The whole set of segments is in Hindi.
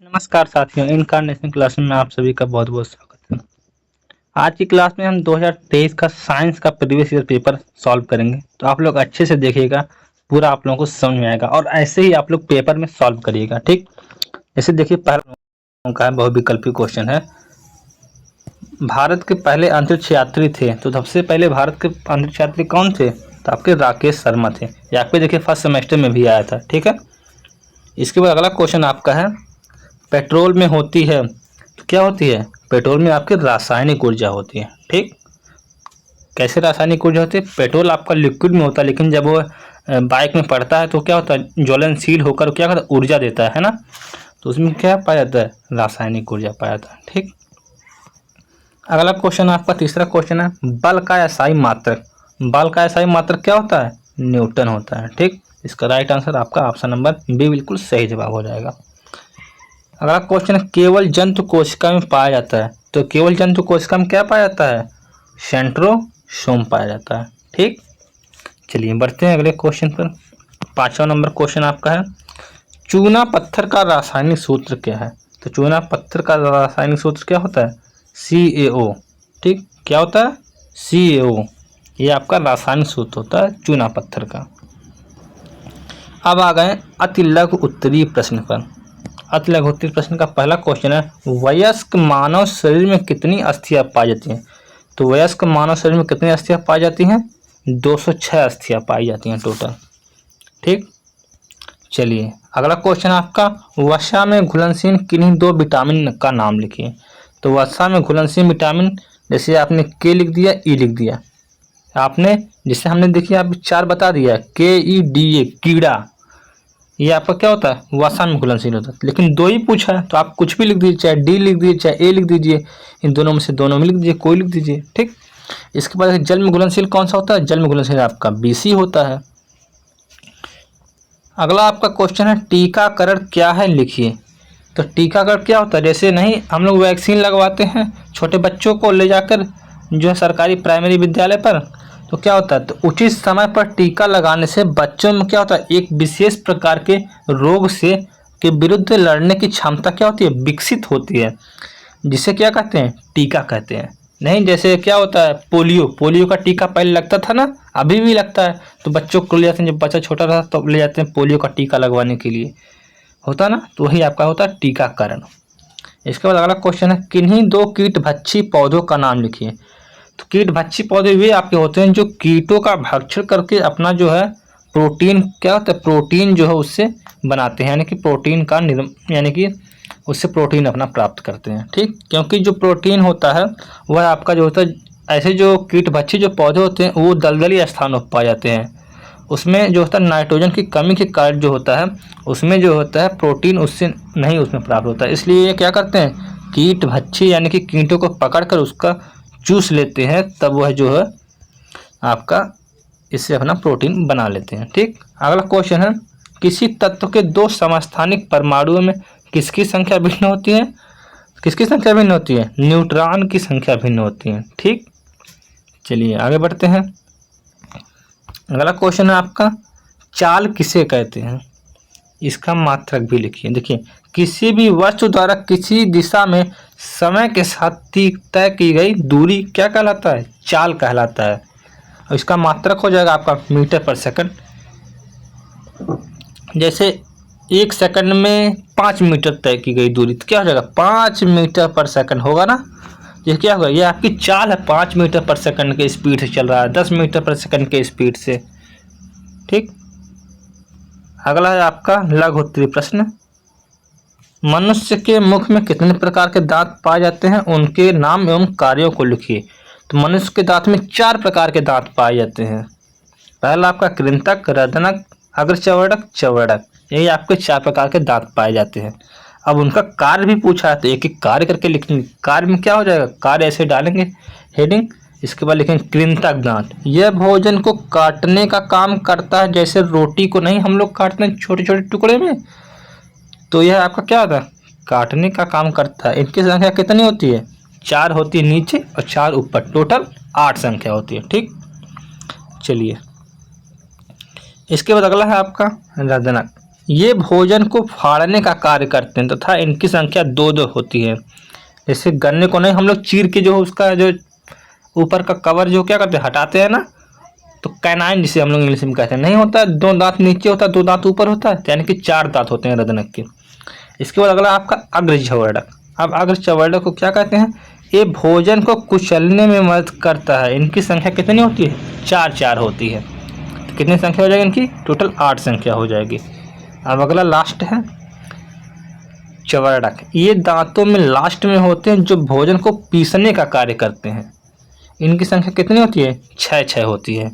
नमस्कार साथियों, इनकार्नेशन क्लास में आप सभी का बहुत बहुत स्वागत है। आज की क्लास में हम 2023 का साइंस का प्रीवियस ईयर पेपर सॉल्व करेंगे। तो आप लोग अच्छे से देखिएगा, पूरा आप लोगों को समझ में आएगा और ऐसे ही आप लोग पेपर में सॉल्व करिएगा। ठीक, जैसे देखिए पहला का बहुविकल्पी क्वेश्चन है। भारत के पहले अंतरिक्ष यात्री थे, तो सबसे पहले भारत के अंतरिक्ष यात्री कौन थे? तो आपके राकेश शर्मा थे। ये आपके देखिए फर्स्ट सेमेस्टर में भी आया था। ठीक है, इसके बाद अगला क्वेश्चन आपका है, पेट्रोल में होती है, तो क्या होती है? पेट्रोल में आपकी रासायनिक ऊर्जा होती है। ठीक, कैसे रासायनिक ऊर्जा होती है? पेट्रोल आपका लिक्विड में होता है, लेकिन जब वो बाइक में पड़ता है तो क्या होता है? ज्वलनशील होकर क्या करता है? ऊर्जा देता है ना। तो उसमें क्या पाया जाता है? रासायनिक ऊर्जा पाया जाता है। ठीक, अगला क्वेश्चन आपका तीसरा क्वेश्चन है, बल का एसआई मात्रक। बल का एसआई मात्रक क्या होता है? न्यूटन होता है। ठीक, इसका राइट आंसर आपका ऑप्शन नंबर बी बिल्कुल सही जवाब हो जाएगा। अगला क्वेश्चन है, केवल जंतु कोशिका में पाया जाता है, तो केवल जंतु कोशिका में क्या पाया जाता है? सेंट्रोसोम पाया जाता है। ठीक, चलिए बढ़ते हैं अगले क्वेश्चन पर। पांचवा नंबर क्वेश्चन आपका है, चूना पत्थर का रासायनिक सूत्र क्या है? तो चूना पत्थर का रासायनिक सूत्र क्या होता है? CaO। ठीक, क्या होता है? CaO, ये आपका रासायनिक सूत्र होता है चूना पत्थर का। अब आ गए अति लघु उत्तरीय प्रश्न पर। अति लघु उत्तरीय प्रश्न का पहला क्वेश्चन है, वयस्क मानव शरीर में कितनी अस्थियां पाई जाती हैं? तो वयस्क मानव शरीर में कितनी अस्थियां पाई जाती हैं? 206 अस्थियां पाई जाती हैं टोटल। ठीक, चलिए अगला क्वेश्चन आपका, वसा में घुलनशील किन्हीं दो विटामिन का नाम लिखिए। तो वसा में घुलनशील विटामिन, जैसे आपने के लिख दिया, ई लिख दिया आपने, जिसे हमने देखिए आप 4 बता दिया, KEDA कीड़ा, ये आपका क्या होता है? वसा में घुलनशील होता है। लेकिन 2 ही पूछा है तो आप कुछ भी लिख दीजिए, चाहे डी लिख दीजिए, चाहे ए लिख दीजिए, इन दोनों में से दोनों में लिख दीजिए, कोई लिख दीजिए। ठीक, इसके बाद जल में घुलनशील कौन सा होता है? जल में घुलनशील आपका BC होता है। अगला आपका क्वेश्चन है, टीकाकरण क्या है लिखिए। तो टीकाकरण क्या होता है? जैसे नहीं हम लोग वैक्सीन लगवाते हैं छोटे बच्चों को ले जाकर जो है सरकारी प्राइमरी विद्यालय पर, तो क्या होता है? तो उचित समय पर टीका लगाने से बच्चों में क्या होता है? एक विशेष प्रकार के रोग से के विरुद्ध लड़ने की क्षमता क्या होती है? विकसित होती है, जिसे क्या कहते हैं? टीका कहते हैं। नहीं, जैसे क्या होता है? पोलियो का टीका पहले लगता था ना, अभी भी लगता है। तो बच्चों को ले जाते हैं, जब बच्चा छोटा था तो ले जाते हैं पोलियो का टीका लगवाने के लिए, होता ना। तो वही आपका होता है टीकाकरण। इसके बाद अगला क्वेश्चन है, किन्हीं दो कीटभक्षी पौधों का नाम लिखिए। तो कीटभक्षी पौधे वे आपके होते हैं जो कीटों का भक्षण करके अपना जो है प्रोटीन, क्या होता है? प्रोटीन जो है उससे बनाते हैं, यानी कि प्रोटीन का यानी कि उससे प्रोटीन अपना प्राप्त करते हैं। ठीक, क्योंकि जो प्रोटीन होता है वह आपका जो होता है, ऐसे जो कीटभक्षी जो पौधे होते हैं वो दलदली स्थानों पर पाए जाते हैं। उसमें जो होता है नाइट्रोजन की कमी के कारण जो होता है उसमें जो होता है प्रोटीन उससे नहीं उसमें प्राप्त होता है। इसलिए ये क्या करते हैं? कीटभक्षी यानी कि कीटों को पकड़कर उसका चूस लेते हैं, तब वह जो है आपका इससे अपना प्रोटीन बना लेते हैं। ठीक, अगला क्वेश्चन है, किसी तत्व के 2 समस्थानिक परमाणुओं में किसकी संख्या भिन्न होती है? किसकी संख्या भिन्न होती है? न्यूट्रॉन की संख्या भिन्न होती है। ठीक, चलिए आगे बढ़ते हैं। अगला क्वेश्चन है आपका, चाल किसे कहते हैं? इसका मात्रक भी लिखिए। देखिए, किसी भी वस्तु द्वारा किसी दिशा में समय के साथ तय की गई दूरी क्या कहलाता है? चाल कहलाता है। और इसका मात्रक हो जाएगा आपका मीटर पर सेकंड। जैसे 1 सेकंड में 5 मीटर तय की गई दूरी, तो क्या हो जाएगा? 5 मीटर पर सेकंड होगा ना। ये क्या होगा? ये आपकी चाल है, 5 मीटर पर सेकंड के स्पीड से चल रहा है, 10 मीटर पर सेकंड के स्पीड से। ठीक, अगला है आपका लघु उत्तरीय प्रश्न, मनुष्य के मुख में कितने प्रकार के दांत पाए जाते हैं? उनके नाम एवं कार्यों को लिखिए। तो मनुष्य के दांत में 4 प्रकार के दांत पाए जाते हैं। पहला आपका कृंतक, रदनक, अग्रचवर्णक, चवर्णक, यही आपके 4 प्रकार के दांत पाए जाते हैं। अब उनका कार्य भी पूछा है तो एक एक कार्य करके लिखेंगे। कार्य में क्या हो जाएगा? कार्य ऐसे डालेंगे हेडिंग, इसके बाद लिखेंगे कृंतक दांत, यह भोजन को काटने का काम करता है। जैसे रोटी को नहीं हम लोग काटते हैं छोटे छोटे टुकड़े में, तो यह आपका क्या होता है? काटने का काम करता है। इनकी संख्या कितनी होती है? 4 होती है नीचे और 4 ऊपर, टोटल 8 संख्या होती है। ठीक, चलिए इसके बाद अगला है आपका रदनक। ये भोजन को फाड़ने का कार्य करते हैं तथा इनकी संख्या दो दो होती है। जैसे गन्ने को नहीं हम लोग चीर के जो उसका जो ऊपर का कवर जो क्या करते हैं हटाते हैं ना, तो कैनाइन जिसे हम लोग इंग्लिश में कहते हैं, नहीं होता है दो दांत नीचे होता है दो दांत ऊपर होता है, यानी कि चार दांत होते हैं रदनक के। इसके बाद अगला आपका अग्रचवर्णक। अब अग्रचवर्णक को क्या कहते हैं? ये भोजन को कुचलने में मदद करता है। इनकी संख्या कितनी होती है? चार चार होती है। तो कितनी संख्या हो जाएगी इनकी? टोटल 8 संख्या हो जाएगी। अब अगला लास्ट है चवर्णक। ये दांतों में लास्ट में होते हैं जो भोजन को पीसने का कार्य करते हैं। इनकी संख्या कितनी होती है? 6 6 होती है।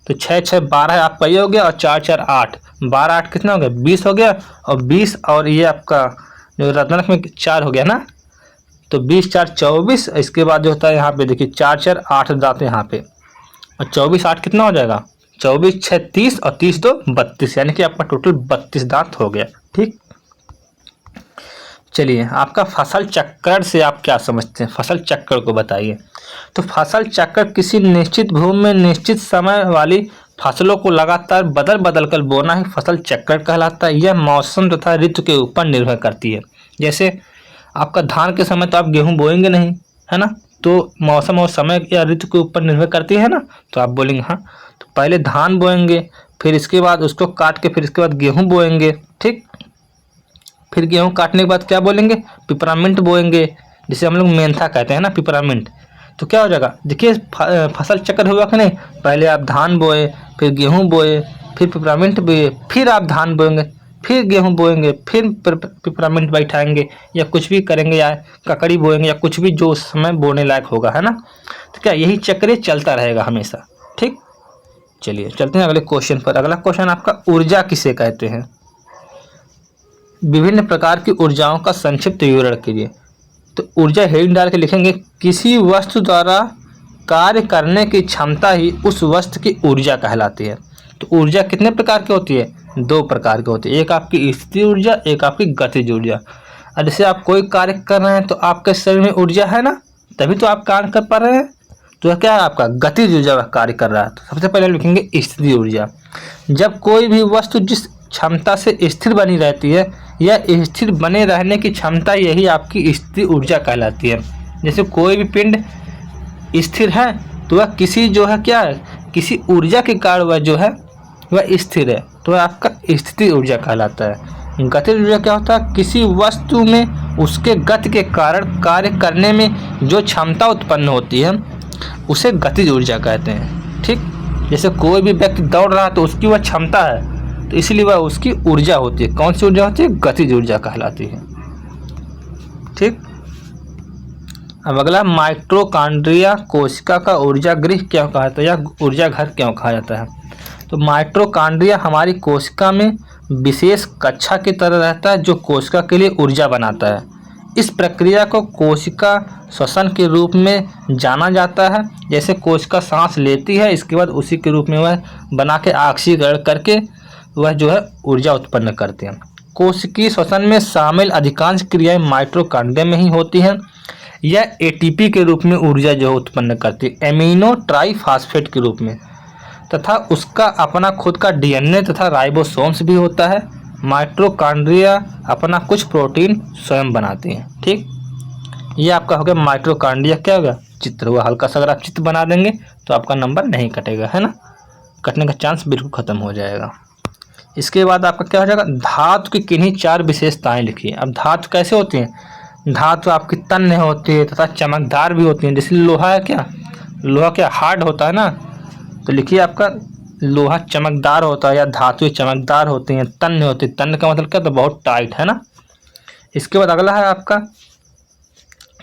तो 6 6 12 आपका ये हो गया और 4 4 8, 12 8 कितना हो गया? 20 हो गया। और 20 और ये आपका जो रत्नक में 4 हो गया ना, तो 20 4 24। इसके बाद जो होता है यहाँ पे देखिए 4 4 8 दांत यहाँ पे, और 24 8 कितना हो जाएगा? 24 6 30 और 30 2 32, यानी कि आपका टोटल 32 दांत हो गया। ठीक, चलिए आपका फसल चक्र से आप क्या समझते हैं? फसल चक्र को बताइए। तो फसल चक्र किसी निश्चित भूमि में निश्चित समय वाली फसलों को लगातार बदल बदल कर बोना ही फसल चक्र कहलाता है। यह मौसम तथा ऋतु के ऊपर निर्भर करती है। जैसे आपका धान के समय तो आप गेहूं बोएंगे नहीं, है ना, तो मौसम और समय या ऋतु के ऊपर निर्भर करती है ना, तो आप बोलेंगे हाँ। तो पहले धान बोएंगे, फिर इसके बाद उसको काट के फिर इसके बाद गेहूँ बोएंगे। ठीक, फिर गेहूँ काटने के बाद क्या बोलेंगे? पिपरामिंट बोएंगे, जिसे हम लोग मेंथा कहते हैं ना, पिपरामिंट। तो क्या हो जाएगा? देखिए फसल चक्र हुआ कि नहीं? पहले आप धान बोए, फिर गेहूँ बोए, फिर पिपरामिंट बोए, फिर आप धान बोएंगे, फिर गेहूँ बोएंगे, फिर पिपरामिंट बैठाएंगे या कुछ भी करेंगे, या ककड़ी बोएंगे या कुछ भी जो उस समय बोने लायक होगा, है ना। तो क्या यही चक्र चलता रहेगा हमेशा। ठीक, चलिए चलते हैं अगले क्वेश्चन पर। अगला क्वेश्चन आपका ऊर्जा किसे कहते हैं? विभिन्न प्रकार की ऊर्जाओं का संक्षिप्त विवरण कीजिए। तो ऊर्जा हेडिंग डाल के लिखेंगे किसी वस्तु द्वारा कार्य करने की क्षमता ही उस वस्तु की ऊर्जा कहलाती है। तो ऊर्जा कितने प्रकार की होती है? 2 प्रकार की होती है। एक आपकी स्थिर ऊर्जा, एक आपकी गतिज ऊर्जा। और जैसे आप कोई कार्य कर रहे हैं तो आपके शरीर में ऊर्जा है ना, तभी तो आप कार्य कर पा रहे हैं। तो क्या है? आपका गतिज ऊर्जा का कार्य कर रहा है। तो सबसे पहले लिखेंगे स्थिर ऊर्जा। जब कोई भी वस्तु जिस क्षमता से स्थिर बनी रहती है या स्थिर बने रहने की क्षमता, यही आपकी स्थिर ऊर्जा कहलाती है। जैसे कोई भी पिंड स्थिर है तो वह किसी जो है क्या है, किसी ऊर्जा के कारण वह जो है वह स्थिर है, तो वह आपका स्थिर ऊर्जा कहलाता है। गतिज ऊर्जा क्या होता है? किसी वस्तु में उसके गति के कारण कार्य करने में जो क्षमता उत्पन्न होती है उसे गतिज ऊर्जा कहते हैं। ठीक, जैसे कोई भी व्यक्ति दौड़ रहा है तो उसकी वह क्षमता है, तो इसलिए वह उसकी ऊर्जा होती है। कौन सी ऊर्जा होती है? गतिज ऊर्जा कहलाती है। ठीक, अब अगला माइटोकॉन्ड्रिया कोशिका का ऊर्जा गृह क्यों कहा जाता है या ऊर्जा घर क्यों कहा जाता है? तो माइटोकॉन्ड्रिया हमारी कोशिका में विशेष कक्षा की तरह रहता है जो कोशिका के लिए ऊर्जा बनाता है। इस प्रक्रिया को कोशिका श्वसन के रूप में जाना जाता है। जैसे कोशिका सांस लेती है, इसके बाद उसी के रूप में वह बना के ऑक्सीकरण करके वह जो है ऊर्जा उत्पन्न करते हैं। कोशिकीय श्वसन में शामिल अधिकांश क्रियाएं माइटोकॉन्ड्रिया में ही होती हैं। यह एटीपी के रूप में ऊर्जा जो उत्पन्न करती है, एमिनो ट्राइफॉस्फेट के रूप में, तथा उसका अपना खुद का डीएनए तथा राइबोसोम्स भी होता है। माइटोकॉन्ड्रिया अपना कुछ प्रोटीन स्वयं बनाते हैं। ठीक, ये आपका हो गया माइटोकॉन्ड्रिया क्या होगा? चित्र हुआ। हल्का सा अगर आप चित्र बना देंगे तो आपका नंबर नहीं कटेगा, है ना, कटने का चांस बिल्कुल खत्म हो जाएगा। इसके बाद आपका क्या हो जाएगा? धातु की किन्हीं 4 विशेषताएं लिखिए। अब धातु कैसे होती हैं? धातु आपकी तन्य होती है तथा चमकदार भी होती है। जैसे लोहा है, क्या लोहा क्या हार्ड होता है ना, तो लिखिए आपका लोहा चमकदार होता है या धातुएं चमकदार होती हैं, तन्य होती है। तन्य का मतलब क्या? तो बहुत टाइट, है ना। इसके बाद अगला है आपका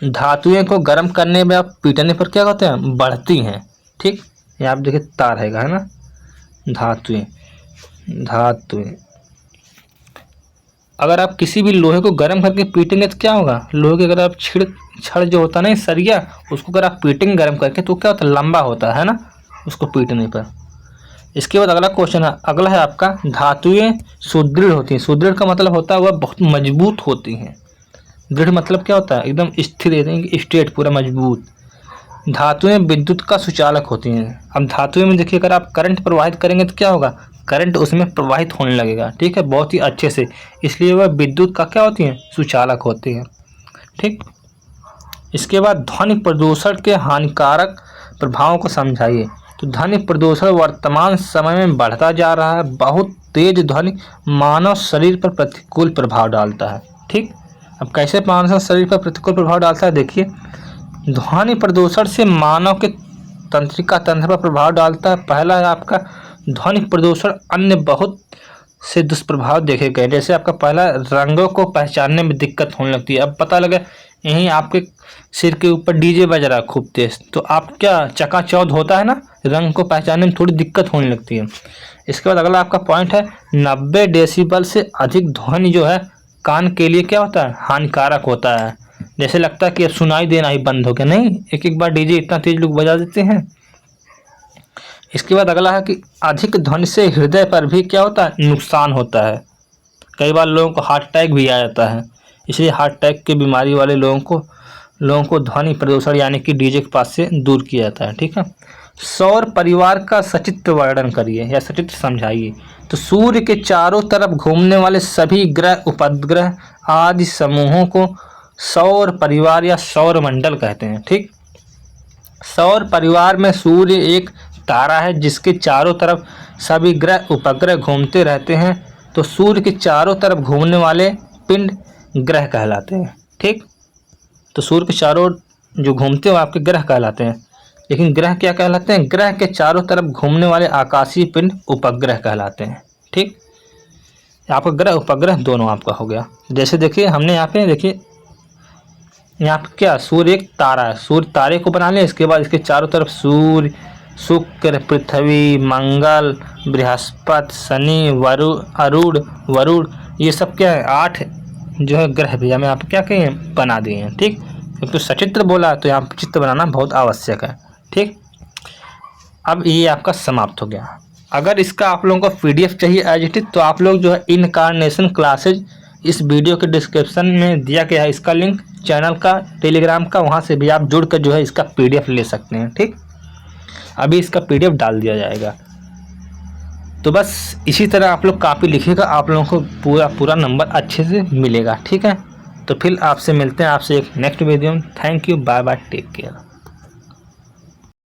धातुएं को गर्म करने में आप पीटने पर क्या होते हैं? बढ़ती हैं। ठीक, ये आप देखिए तार है ना, धातुएं अगर आप किसी भी लोहे को गर्म करके पीटेंगे तो क्या होगा? लोहे के अगर आप छड़ जो होता है ना सरिया, उसको अगर आप पीटेंगे गर्म करके तो क्या होता है? लंबा होता है ना, उसको पीटने पर। इसके बाद अगला क्वेश्चन है, अगला है आपका धातुएं सुदृढ़ होती हैं। सुदृढ़ का मतलब होता है वह बहुत मजबूत होती हैं। दृढ़ मतलब क्या होता है? एकदम स्थिर, स्ट्रेट, पूरा मजबूत। धातुएं विद्युत का सुचालक होती हैं। अब धातुएं में देखिए अगर आप करंट प्रवाहित करेंगे तो क्या होगा? करंट उसमें प्रवाहित होने लगेगा, ठीक है, बहुत ही अच्छे से। इसलिए वह विद्युत का क्या होती हैं, सुचालक होती हैं, ठीक। इसके बाद ध्वनि प्रदूषण के हानिकारक प्रभावों को समझाइए। तो ध्वनि प्रदूषण वर्तमान समय में बढ़ता जा रहा है। बहुत तेज ध्वनि मानव शरीर पर प्रतिकूल प्रभाव डालता है, ठीक। अब कैसे मानव शरीर पर प्रतिकूल प्रभाव डालता है, देखिए। ध्वनि प्रदूषण से मानव के तंत्रिका तंत्र पर प्रभाव डालता है। पहला है आपका ध्वनि प्रदूषण अन्य बहुत से दुष्प्रभाव देखे गए। जैसे आपका पहला, रंगों को पहचानने में दिक्कत होने लगती है। अब पता लगे यहीं आपके सिर के ऊपर डीजे बज रहा है खूब तेज, तो आप क्या चकाचौंध होता है ना, रंग को पहचानने में थोड़ी दिक्कत होने लगती है। इसके बाद अगला आपका पॉइंट है 90 डेसिबल से अधिक ध्वनि जो है कान के लिए क्या होता है, हानिकारक होता है। जैसे लगता है कि अब सुनाई देना ही बंद हो गया, नहीं, एक एक बार डीजे इतना तेज लोग बजा देते हैं। इसके बाद अगला है कि अधिक ध्वनि से हृदय पर भी क्या होता है, नुकसान होता है। कई बार लोगों को हार्ट अटैक भी आ जाता है। इसलिए हार्ट अटैक की बीमारी वाले लोगों को ध्वनि प्रदूषण यानी कि डीजे के पास से दूर किया जाता है, ठीक है। सौर परिवार का सचित्र वर्णन करिए या सचित्र समझाइए। तो सूर्य के चारों तरफ घूमने वाले सभी ग्रह, उपग्रह आदि समूहों को सौर परिवार या सौर मंडल कहते हैं, ठीक। सौर परिवार में सूर्य एक तारा है जिसके चारों तरफ सभी ग्रह उपग्रह घूमते रहते हैं। तो सूर्य के चारों तरफ घूमने वाले पिंड ग्रह कहलाते हैं, ठीक। तो सूर्य के चारों जो घूमते हो आपके ग्रह कहलाते हैं। लेकिन ग्रह क्या कहलाते हैं, ग्रह के चारों तरफ घूमने वाले आकाशीय पिंड उपग्रह कहलाते हैं, ठीक। आपका ग्रह उपग्रह दोनों आपका हो गया। जैसे देखिए हमने यहाँ पे देखिए, यहाँ पे क्या, सूर्य एक तारा है, सूर्य तारे को बना लिया। इसके बाद इसके चारों तरफ सूर्य, शुक्र, पृथ्वी, मंगल, बृहस्पति, शनि, वरुण, ये सब क्या है, 8 जो है ग्रह भी हमें यहाँ पे क्या कहें, बना दिए हैं, ठीक। तो सचित्र बोला तो यहाँ पे चित्र बनाना बहुत आवश्यक है, ठीक। अब ये आपका समाप्त हो गया। अगर इसका आप लोगों को PDF चाहिए एज इट इज, तो आप लोग जो है इनकार्नेशन क्लासेज इस वीडियो के डिस्क्रिप्शन में दिया गया है इसका लिंक, चैनल का, टेलीग्राम का, वहाँ से भी आप जुड़ कर जो है इसका PDF ले सकते हैं, ठीक। अभी इसका PDF डाल दिया जाएगा। तो बस इसी तरह आप लोग कॉपी लिखिएगा, आप लोगों को पूरा नंबर अच्छे से मिलेगा, ठीक है। तो फिर आपसे मिलते हैं आपसे एक नेक्स्ट वीडियो में। Thank you, bye bye, take care.